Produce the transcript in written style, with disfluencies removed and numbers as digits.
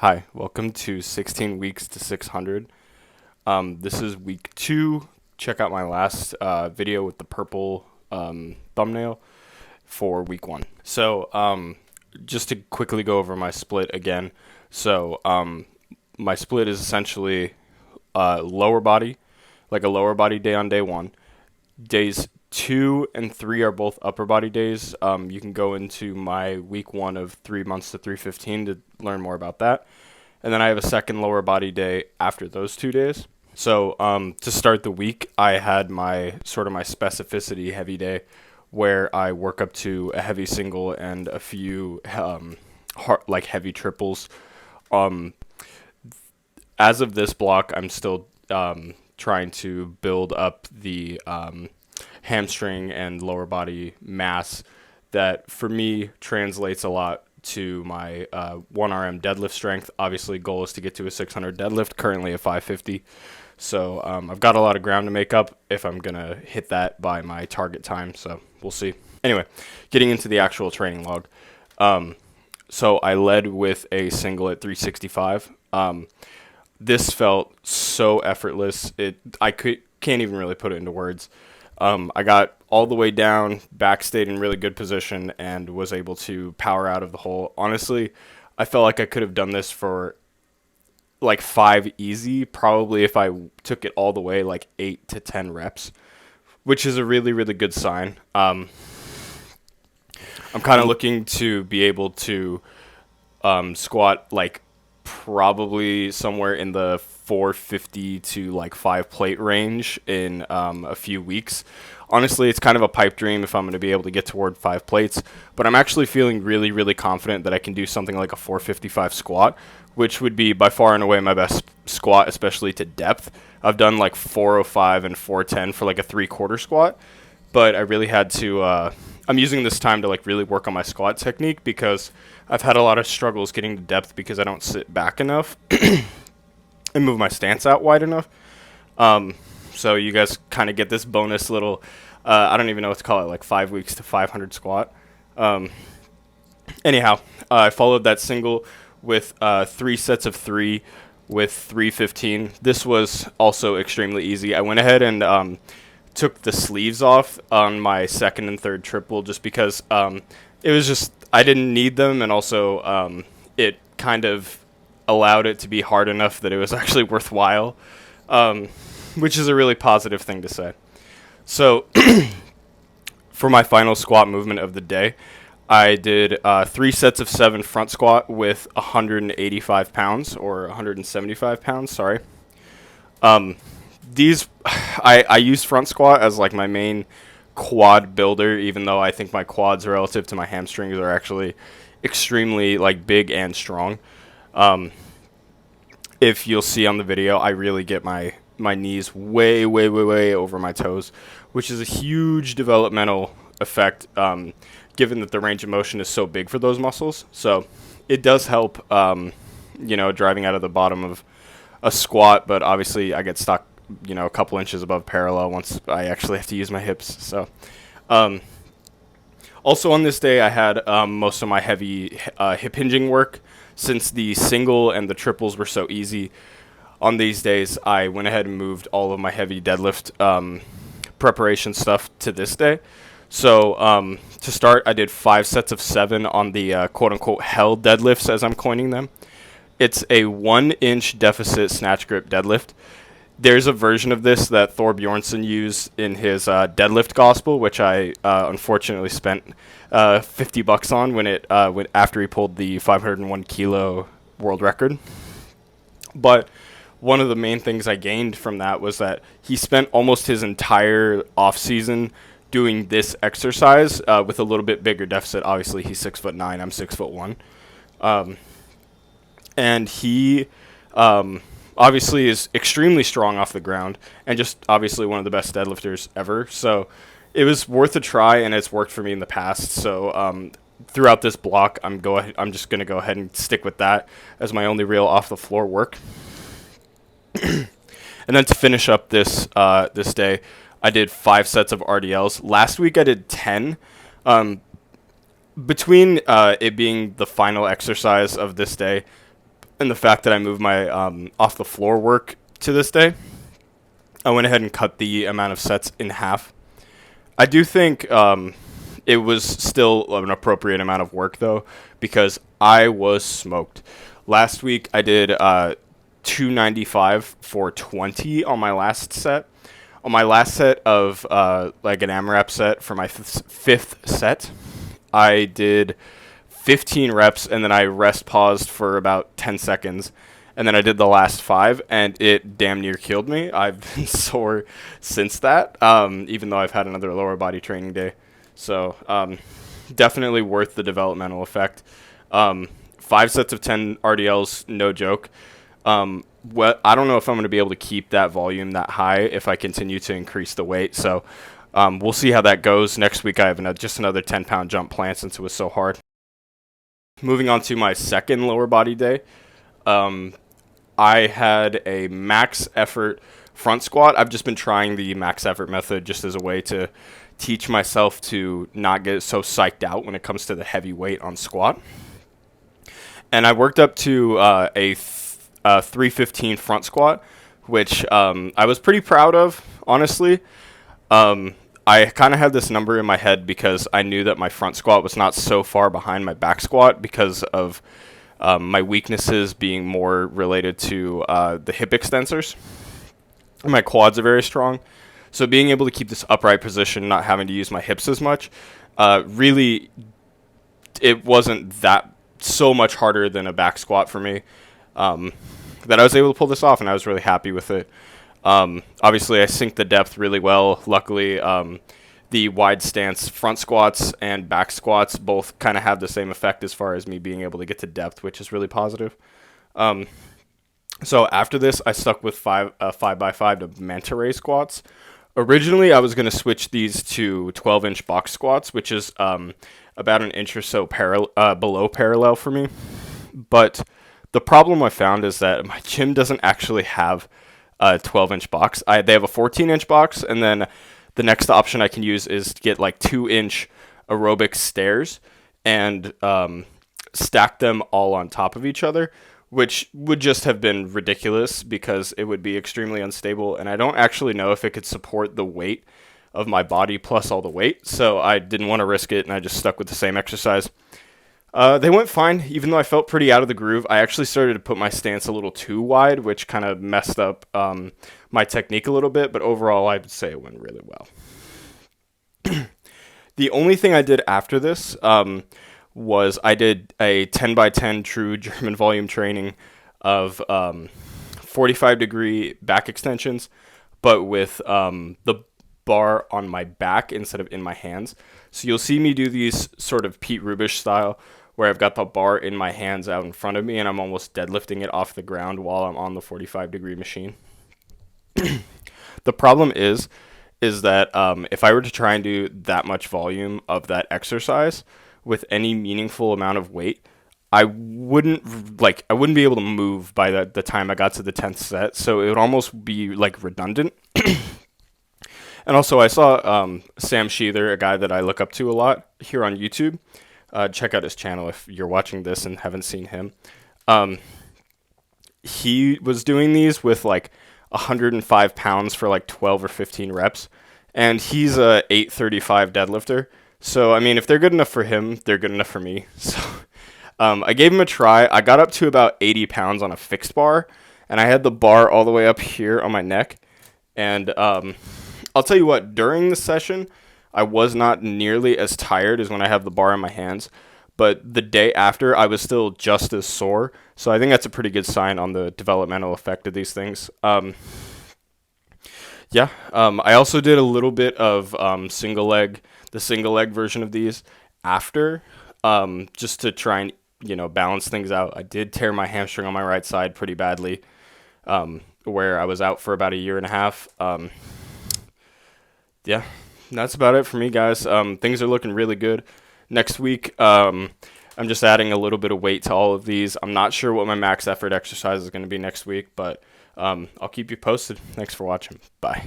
Hi, welcome to 16 Weeks to 600. This is week 2. Check out my last video with the purple thumbnail for week 1. Just to quickly go over my split again. My split is essentially lower body, like a lower body day on day 1. Days 2 and 3 are both upper body days. You can go into my week 1 of 3 months to 315 to learn more about that. And then I have a second lower body day after those 2 days. To start the week, I had my specificity heavy day where I work up to a heavy single and a few heavy triples. As of this block, I'm still trying to build up the hamstring and lower body mass that for me translates a lot to my 1RM deadlift strength. Obviously, goal is to get to a 600 deadlift, currently a 550. So I've got a lot of ground to make up if I'm going to hit that by my target time. So we'll see. Anyway, getting into the actual training log. So I led with a single at 365. This felt so effortless. Can't even really put it into words. I got all the way down, back stayed in really good position, and was able to power out of the hole. Honestly, I felt like I could have done this for like 5 easy, probably if I took it all the way, like 8 to 10 reps, which is a really, really good sign. I'm kind of looking to be able to squat like probably somewhere in the 450 to like 5 plate range in a few weeks. Honestly, it's kind of a pipe dream if I'm going to be able to get toward 5 plates, but I'm actually feeling really, really confident that I can do something like a 455 squat, which would be by far and away my best squat, especially to depth. I've done like 405 and 410 for like a 3/4 squat, but I really had to I'm using this time to like really work on my squat technique because I've had a lot of struggles getting to depth because I don't sit back enough and move my stance out wide enough. So you guys kind of get this bonus little, I don't even know what to call it, like 5 weeks to 500 squat. Anyhow, I followed that single with 3 sets of 3 with 315. This was also extremely easy. I went ahead and took the sleeves off on my second and third triple just because it was just, I didn't need them, and also it kind of allowed it to be hard enough that it was actually worthwhile, which is a really positive thing to say. So for my final squat movement of the day, I did 3 sets of 7 front squat with 185 pounds or 175 pounds, sorry. I use front squat as like my main quad builder, even though I think my quads relative to my hamstrings are actually extremely like big and strong. If you'll see on the video, I really get my knees way over my toes, which is a huge developmental effect, given that the range of motion is so big for those muscles. So it does help, driving out of the bottom of a squat, but obviously I get stuck, a couple inches above parallel once I actually have to use my hips. So also on this day, I had most of my heavy hip hinging work. Since the single and the triples were so easy, on these days, I went ahead and moved all of my heavy deadlift preparation stuff to this day. So to start, I did 5 sets of 7 on the quote-unquote hell deadlifts, as I'm coining them. It's a 1-inch deficit snatch grip deadlift. There's a version of this that Thor Bjornsson used in his deadlift gospel, which I unfortunately spent $50 on when after he pulled the 501 kilo world record. But one of the main things I gained from that was that he spent almost his entire off season doing this exercise with a little bit bigger deficit. Obviously, he's 6'9", I'm 6'1", and he obviously is extremely strong off the ground and just obviously one of the best deadlifters ever. So it was worth a try, and it's worked for me in the past. So throughout this block, I'm just going to go ahead and stick with that as my only real off the floor work. And then to finish up this day, I did 5 sets of RDLs. Last week I did 10. Between it being the final exercise of this day, and the fact that I moved my off the floor work to this day, I went ahead and cut the amount of sets in half. I do think it was still an appropriate amount of work, though, because I was smoked. Last week, I did 295 for 20 on my last set. On my last set of like an AMRAP set for my fifth set, I did 15 reps, and then I rest paused for about 10 seconds. And then I did the last 5, and it damn near killed me. I've been sore since that, even though I've had another lower body training day. So definitely worth the developmental effect. 5 sets of 10 RDLs, no joke. I don't know if I'm going to be able to keep that volume that high if I continue to increase the weight. So we'll see how that goes. Next week I have just another 10-pound jump planned since it was so hard. Moving on to my second lower body day. I had a max effort front squat. I've just been trying the max effort method just as a way to teach myself to not get so psyched out when it comes to the heavy weight on squat. And I worked up to a 315 front squat, which I was pretty proud of, honestly. I kind of had this number in my head because I knew that my front squat was not so far behind my back squat because of my weaknesses being more related to the hip extensors. My quads are very strong. So being able to keep this upright position, not having to use my hips as much, really, it wasn't that so much harder than a back squat for me, that I was able to pull this off, and I was really happy with it. Obviously, I synced the depth really well. Luckily, the wide stance front squats and back squats both kind of have the same effect as far as me being able to get to depth, which is really positive. So after this, I stuck with 5x5 to manta ray squats. Originally, I was going to switch these to 12-inch box squats, which is about an inch or so below parallel for me. But the problem I found is that my gym doesn't actually have a 12-inch box. They have a 14-inch box, and then the next option I can use is to get like 2-inch aerobic stairs and stack them all on top of each other, which would just have been ridiculous because it would be extremely unstable, and I don't actually know if it could support the weight of my body plus all the weight, so I didn't want to risk it, and I just stuck with the same exercise. They went fine, even though I felt pretty out of the groove. I actually started to put my stance a little too wide, which kind of messed up my technique a little bit, but overall I would say it went really well. The only thing I did after this was I did a 10x10 true German volume training of 45-degree back extensions, but with the bar on my back instead of in my hands. So you'll see me do these sort of Pete Rubish style, where I've got the bar in my hands out in front of me and I'm almost deadlifting it off the ground while I'm on the 45-degree machine. The problem is that if I were to try and do that much volume of that exercise with any meaningful amount of weight, I wouldn't be able to move by the time I got to the 10th set, so it would almost be like redundant. And also I saw Sam Sheether, a guy that I look up to a lot here on YouTube. Check out his channel if you're watching this and haven't seen him. He was doing these with like 105 pounds for like 12 or 15 reps, and he's a 835 deadlifter. So, I mean, if they're good enough for him, they're good enough for me. So, I gave him a try. I got up to about 80 pounds on a fixed bar, and I had the bar all the way up here on my neck. And I'll tell you what, during the session, I was not nearly as tired as when I have the bar in my hands. But the day after, I was still just as sore. So I think that's a pretty good sign on the developmental effect of these things. I also did a little bit of the single leg version of these after, just to try and, balance things out. I did tear my hamstring on my right side pretty badly, where I was out for about a year and a half. That's about it for me, guys. Things are looking really good. Next week, I'm just adding a little bit of weight to all of these. I'm not sure what my max effort exercise is going to be next week, but I'll keep you posted. Thanks for watching. Bye.